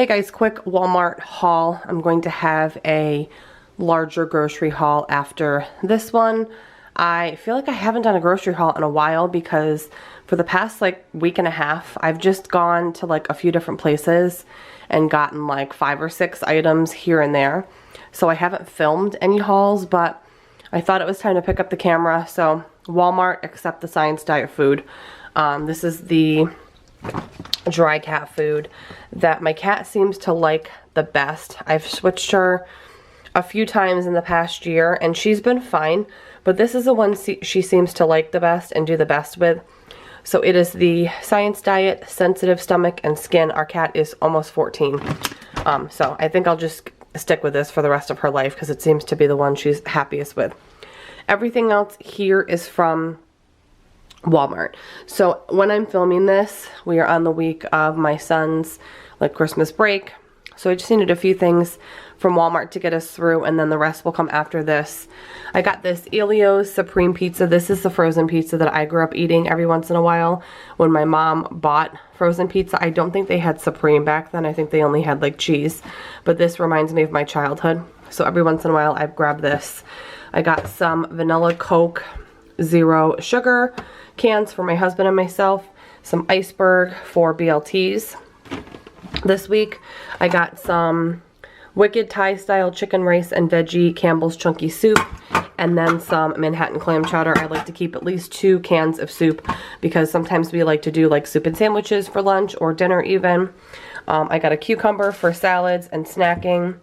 Hey guys, quick Walmart haul. I'm going to have a larger grocery haul after this one. I feel like I haven't done a grocery haul in a while because for the past like week and a half, I've just gone to like a few different places and gotten like 5 or 6 items here and there. So I haven't filmed any hauls, but I thought it was time to pick up the camera. So Walmart, except the Science Diet food. This is the dry cat food that my cat seems to like the best. I've switched her a few times in the past year and she's been fine, but this is the one she seems to like the best and do the best with. So it is the Science Diet Sensitive Stomach and Skin. Our cat is almost 14, so I think I'll just stick with this for the rest of her life because it seems to be the one she's happiest with. Everything else here is from Walmart. So when I'm filming this, we are on the week of my son's like Christmas break. So I just needed a few things from Walmart to get us through, and then the rest will come after this. I got this Elio's Supreme Pizza. This is the frozen pizza that I grew up eating every once in a while when my mom bought frozen pizza. I don't think they had Supreme back then. I think they only had like cheese, but this reminds me of my childhood. So every once in a while I've grabbed this. I got some vanilla Coke Zero Sugar cans for my husband and myself, some iceberg for BLTs. This week I got some Wicked Thai style chicken rice and veggie Campbell's chunky soup, and then some Manhattan clam chowder. I like to keep at least 2 cans of soup because sometimes we like to do like soup and sandwiches for lunch or dinner even. I got a cucumber for salads and snacking.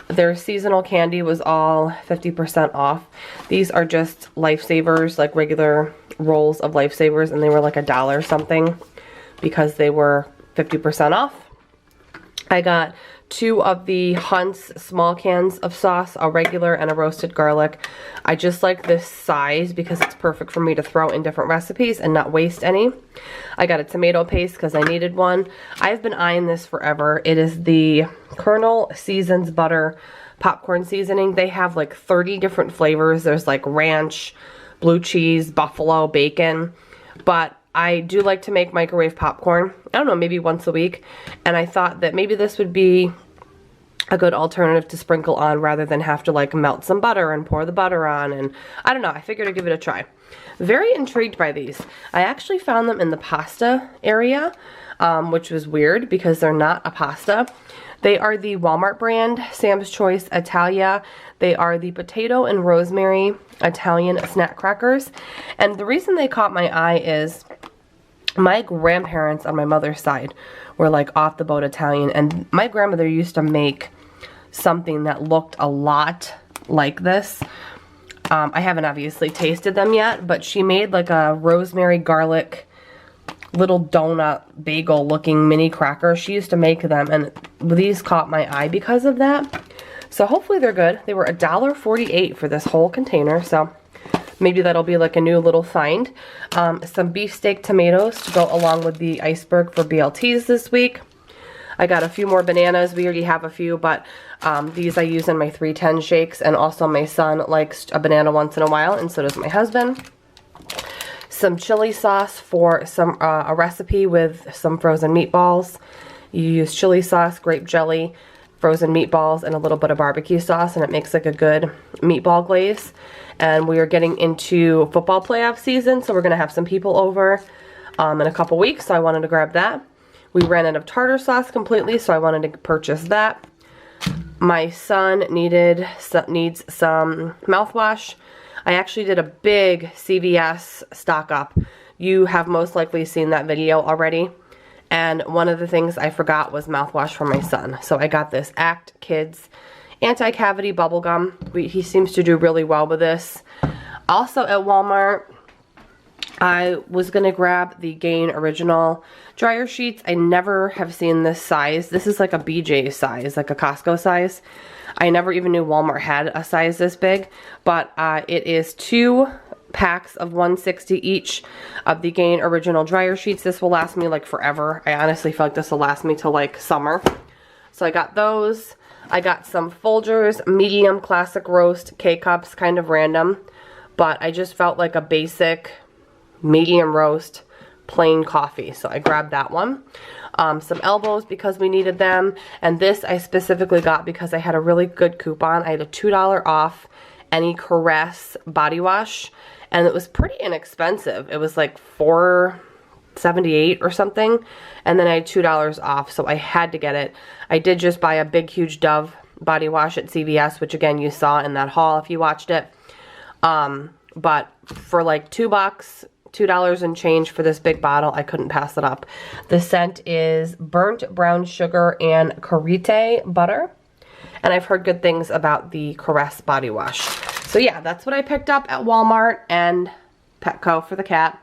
Their seasonal candy was all 50% off. These are just Lifesavers, like regular rolls of Lifesavers, and they were like $1 something because they were 50% off. I got 2 of the Hunt's small cans of sauce, a regular and a roasted garlic. I just like this size because it's perfect for me to throw in different recipes and not waste any. I got a tomato paste because I needed one. I've been eyeing this forever. It is the Colonel Seasons Butter Popcorn Seasoning. They have like 30 different flavors. There's like ranch, blue cheese, buffalo, bacon, but I do like to make microwave popcorn, I don't know, maybe once a week, and I thought that maybe this would be a good alternative to sprinkle on rather than have to like melt some butter and pour the butter on, and I don't know, I figured I'd give it a try. Very intrigued by these. I actually found them in the pasta area, which was weird because they're not a pasta. They are the Walmart brand, Sam's Choice Italia. They are the potato and rosemary Italian snack crackers. And the reason they caught my eye is my grandparents on my mother's side were like off the boat Italian, and my grandmother used to make something that looked a lot like this. I haven't obviously tasted them yet, but she made like a rosemary garlic little donut bagel looking mini cracker. She used to make them, and these caught my eye because of that. So hopefully they're good. They were $1.48 for this whole container, so maybe that'll be like a new little find. Some beefsteak tomatoes to go along with the iceberg for BLTs this week. I got a few more bananas. We already have a few, but these I use in my 310 shakes, and also my son likes a banana once in a while, and so does my husband. Some chili sauce for some a recipe with some frozen meatballs. You use chili sauce, grape jelly, frozen meatballs, and a little bit of barbecue sauce, and it makes like a good meatball glaze. And we are getting into football playoff season, so we're going to have some people over in a couple weeks, so I wanted to grab that. We ran out of tartar sauce completely, so I wanted to purchase that. My son needs some mouthwash. I actually did a big CVS stock up. You have most likely seen that video already. And one of the things I forgot was mouthwash for my son. So I got this Act Kids anti-cavity bubble gum. He seems to do really well with this. Also at Walmart, I was going to grab the Gain Original dryer sheets. I never have seen this size. This is like a BJ size, like a Costco size. I never even knew Walmart had a size this big, but it is 2 packs of 160 each of the Gain Original dryer sheets. This will last me like forever. I honestly feel like this will last me till like summer. So I got those. I got some Folgers medium classic roast K-cups, kind of random, but I just felt like a basic medium roast plain coffee. So I grabbed that one. Some elbows because we needed them. And this I specifically got because I had a really good coupon. I had a $2 off any Caress body wash. And it was pretty inexpensive. It was like $4.78 or something. And then I had $2 off. So I had to get it. I did just buy a big, huge Dove body wash at CVS, which again you saw in that haul if you watched it. But for like $2 and change for this big bottle, I couldn't pass it up. The scent is burnt brown sugar and karité butter. And I've heard good things about the Caress body wash. So yeah, that's what I picked up at Walmart and Petco for the cat.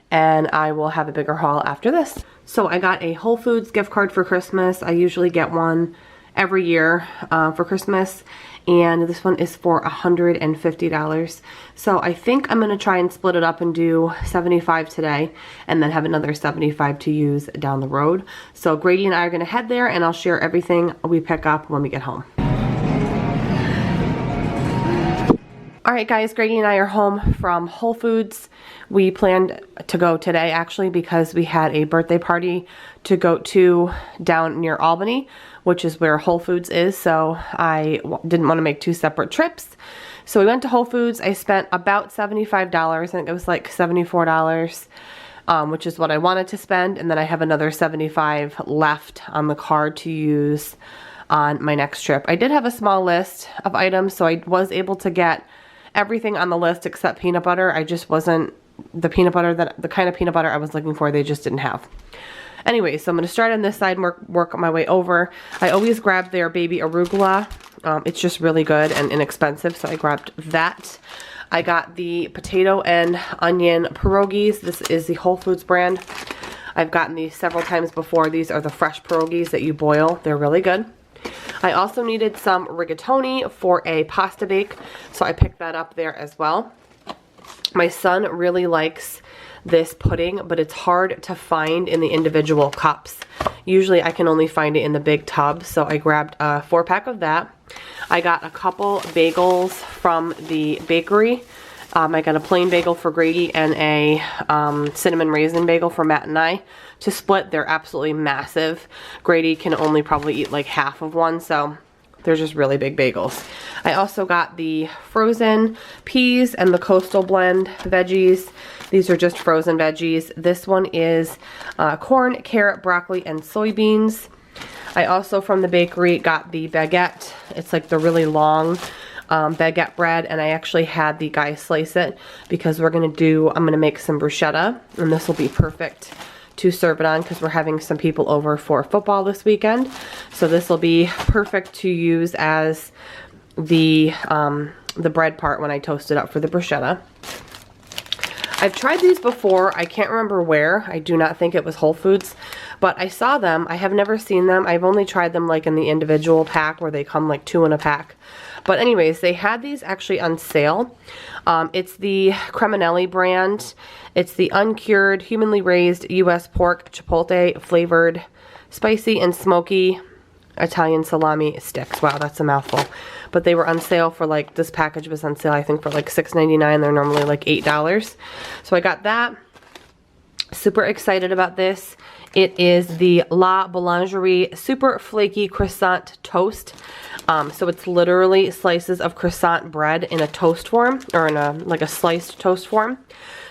And I will have a bigger haul after this. So I got a Whole Foods gift card for Christmas. I usually get one every year for Christmas. And this one is for $150. So I think I'm going to try and split it up and do 75 today and then have another 75 to use down the road. So Grady and I are going to head there and I'll share everything we pick up when we get home. Alright guys, Grady and I are home from Whole Foods. We planned to go today actually because we had a birthday party to go to down near Albany, which is where Whole Foods is, so I didn't want to make two separate trips. So we went to Whole Foods. I spent about $75. I think it was like $74, which is what I wanted to spend, and then I have another $75 left on the card to use on my next trip. I did have a small list of items, so I was able to get everything on the list except peanut butter. I just wasn't, the kind of peanut butter I was looking for, they just didn't have. Anyway, so I'm going to start on this side and work my way over. I always grab their baby arugula. It's just really good and inexpensive, so I grabbed that. I got the potato and onion pierogies. This is the Whole Foods brand. I've gotten these several times before. These are the fresh pierogies that you boil. They're really good. I also needed some rigatoni for a pasta bake, so I picked that up there as well. My son really likes this pudding, but it's hard to find in the individual cups. Usually I can only find it in the big tub, so I grabbed a 4-pack of that. I got a couple bagels from the bakery. I got a plain bagel for Grady and a cinnamon raisin bagel for Matt and I to split. They're absolutely massive. Grady can only probably eat like half of one, so they're just really big bagels. I also got the frozen peas and the Coastal Blend veggies. These are just frozen veggies. This one is corn, carrot, broccoli, and soybeans. I also from the bakery got the baguette. It's like the really long baguette bread, and I actually had the guy slice it because I'm gonna make some bruschetta, and this will be perfect to serve it on because we're having some people over for football this weekend. So this will be perfect to use as the bread part when I toast it up for the bruschetta. I've tried these before. I can't remember where. I do not think it was Whole Foods, but I saw them. I have never seen them. I've only tried them like in the individual pack where they come like 2 in a pack. But anyways, they had these actually on sale. It's the Creminelli brand. It's the uncured, humanly raised U.S. pork chipotle flavored spicy and smoky Italian salami sticks. Wow, that's a mouthful. But they were on sale for like, this package was on sale I think for like $6.99. They're normally like $8. So I got that. Super excited about this. It is the La Boulangerie Super Flaky Croissant Toast. So it's literally slices of croissant bread in a toast form, or in a sliced toast form.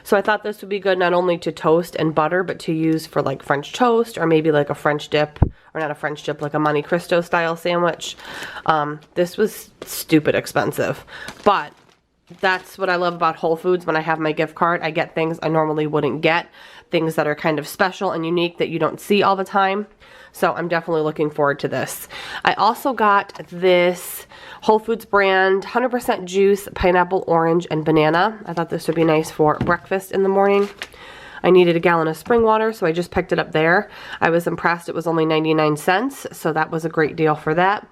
So I thought this would be good not only to toast and butter, but to use for like French toast, or maybe like a French dip, or not a French dip, like a Monte Cristo style sandwich. This was stupid expensive, but that's what I love about Whole Foods. When I have my gift card, I get things I normally wouldn't get, things that are kind of special and unique that you don't see all the time. So I'm definitely looking forward to this. I also got this Whole Foods brand 100% juice, pineapple, orange, and banana. I thought this would be nice for breakfast in the morning. I needed a gallon of spring water, so I just picked it up there. I was impressed it was only 99 cents, so that was a great deal for that.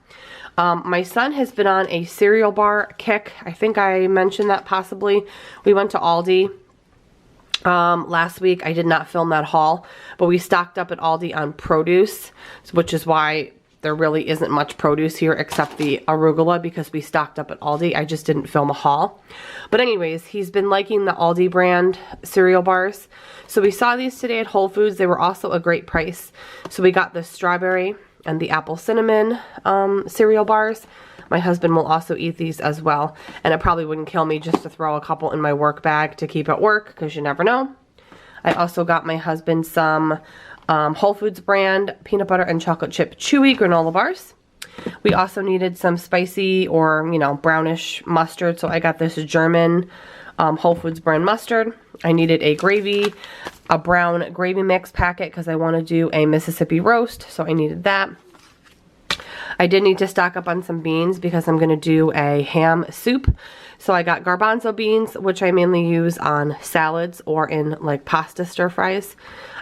My son has been on a cereal bar kick. I think I mentioned that possibly. We went to Aldi last week. I did not film that haul, but we stocked up at Aldi on produce, which is why there really isn't much produce here except the arugula because we stocked up at Aldi. I just didn't film a haul. But anyways, he's been liking the Aldi brand cereal bars. So we saw these today at Whole Foods. They were also a great price. So we got the strawberry and the apple cinnamon cereal bars. My husband will also eat these as well. And it probably wouldn't kill me just to throw a couple in my work bag to keep at work because you never know. I also got my husband some Whole Foods brand peanut butter and chocolate chip chewy granola bars. We also needed some spicy or, you know, brownish mustard. So I got this German Whole Foods brand mustard. I needed a brown gravy mix packet because I want to do a Mississippi roast. So I needed that. I did need to stock up on some beans because I'm going to do a ham soup. So I got garbanzo beans, which I mainly use on salads or in like pasta stir fries.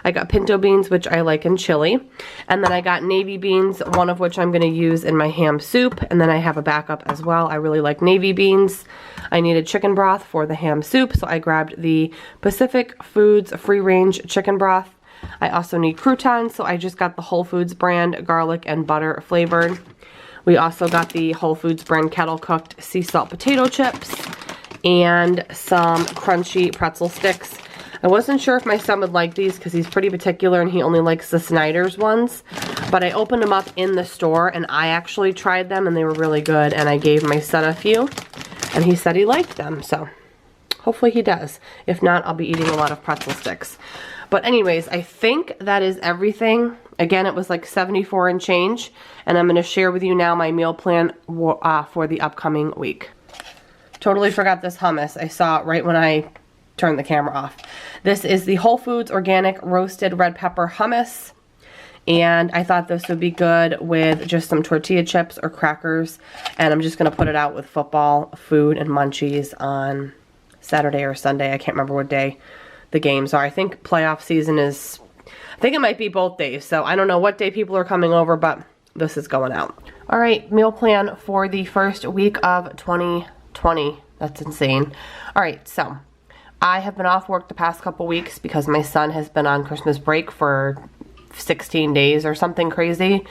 I got pinto beans, which I like in chili. And then I got navy beans, one of which I'm going to use in my ham soup. And then I have a backup as well. I really like navy beans. I needed chicken broth for the ham soup, so I grabbed the Pacific Foods free range chicken broth. I also need croutons, so I just got the Whole Foods brand garlic and butter flavored. We also got the Whole Foods brand kettle cooked sea salt potato chips and some crunchy pretzel sticks. I wasn't sure if my son would like these because he's pretty particular and he only likes the Snyder's ones. But I opened them up in the store and I actually tried them and they were really good. And I gave my son a few and he said he liked them. So hopefully he does. If not, I'll be eating a lot of pretzel sticks. But anyways, I think that is everything. Again, it was like 74 and change. And I'm going to share with you now my meal plan for the upcoming week. Totally forgot this hummus. I saw it right when I turned the camera off. This is the Whole Foods organic roasted red pepper hummus. And I thought this would be good with just some tortilla chips or crackers. And I'm just going to put it out with football, food, and munchies on Saturday or Sunday. I can't remember what day the games are. I think playoff season is, I think it might be both days. So I don't know what day people are coming over, but this is going out. All right, meal plan for the first week of 2020. That's insane. All right, so I have been off work the past couple weeks because my son has been on Christmas break for 16 days or something crazy.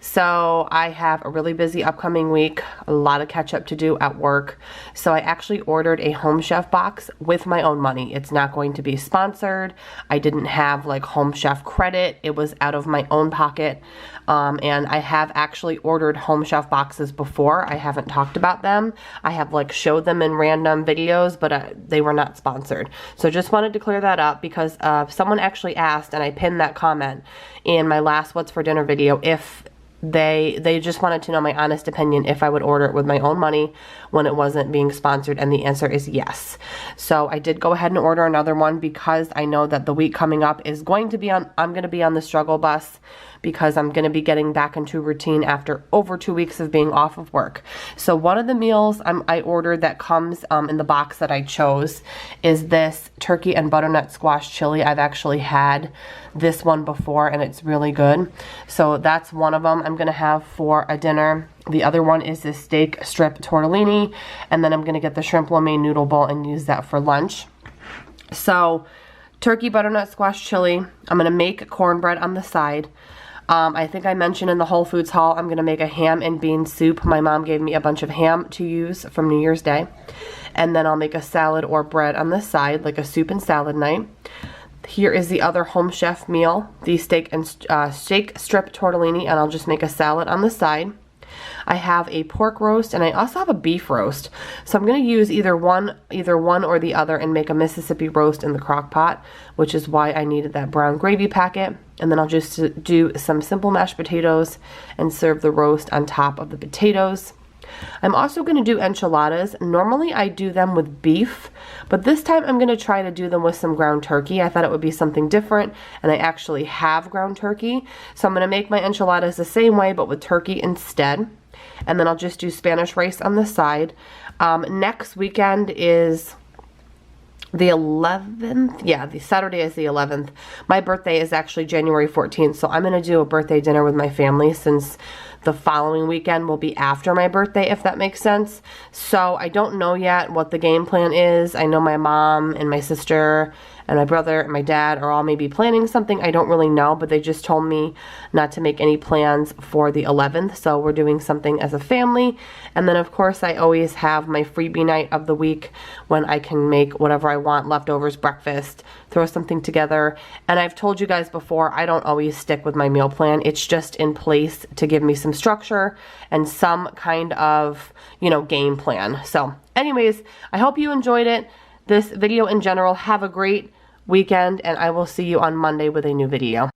So I have a really busy upcoming week, a lot of catch up to do at work. So I actually ordered a Home Chef box with my own money. It's not going to be sponsored. I didn't have like Home Chef credit. It was out of my own pocket. And I have actually ordered Home Chef boxes before. I haven't talked about them. I have like showed them in random videos, but they were not sponsored. So just wanted to clear that up because someone actually asked, and I pinned that comment in my last What's for Dinner video, if they just wanted to know my honest opinion if I would order it with my own money when it wasn't being sponsored, and the answer is yes. So I did go ahead and order another one because I know that the week coming up is going to be on, I'm going to be on the struggle bus because I'm going to be getting back into routine after over 2 weeks of being off of work. So one of the meals I ordered that comes in the box that I chose is this turkey and butternut squash chili. I've actually had this one before and it's really good. So that's one of them I'm going to have for a dinner. The other one is this steak strip tortellini, and then I'm going to get the shrimp lo mein noodle bowl and use that for lunch. So turkey butternut squash chili. I'm going to make cornbread on the side. I think I mentioned in the Whole Foods haul, I'm going to make a ham and bean soup. My mom gave me a bunch of ham to use from New Year's Day. And then I'll make a salad or bread on the side, like a soup and salad night. Here is the other Home Chef meal, the steak strip tortellini, and I'll just make a salad on the side. I have a pork roast and I also have a beef roast. So I'm going to use either one or the other and make a Mississippi roast in the crock pot, which is why I needed that brown gravy packet. And then I'll just do some simple mashed potatoes and serve the roast on top of the potatoes. I'm also going to do enchiladas. Normally I do them with beef, but this time I'm going to try to do them with some ground turkey. I thought it would be something different, and I actually have ground turkey. So I'm going to make my enchiladas the same way, but with turkey instead. And then I'll just do Spanish rice on the side. Next weekend is the 11th. Yeah, the Saturday is the 11th. My birthday is actually January 14th, so I'm going to do a birthday dinner with my family since the following weekend will be after my birthday, if that makes sense. So I don't know yet what the game plan is. I know my mom and my sister and my brother and my dad are all maybe planning something. I don't really know, but they just told me not to make any plans for the 11th, so we're doing something as a family. And then of course I always have my freebie night of the week when I can make whatever I want, leftovers, breakfast, throw something together. And I've told you guys before, I don't always stick with my meal plan. It's just in place to give me some structure and some kind of, you know, game plan. So anyways, I hope you enjoyed it, this video in general. Have a great weekend, and I will see you on Monday with a new video.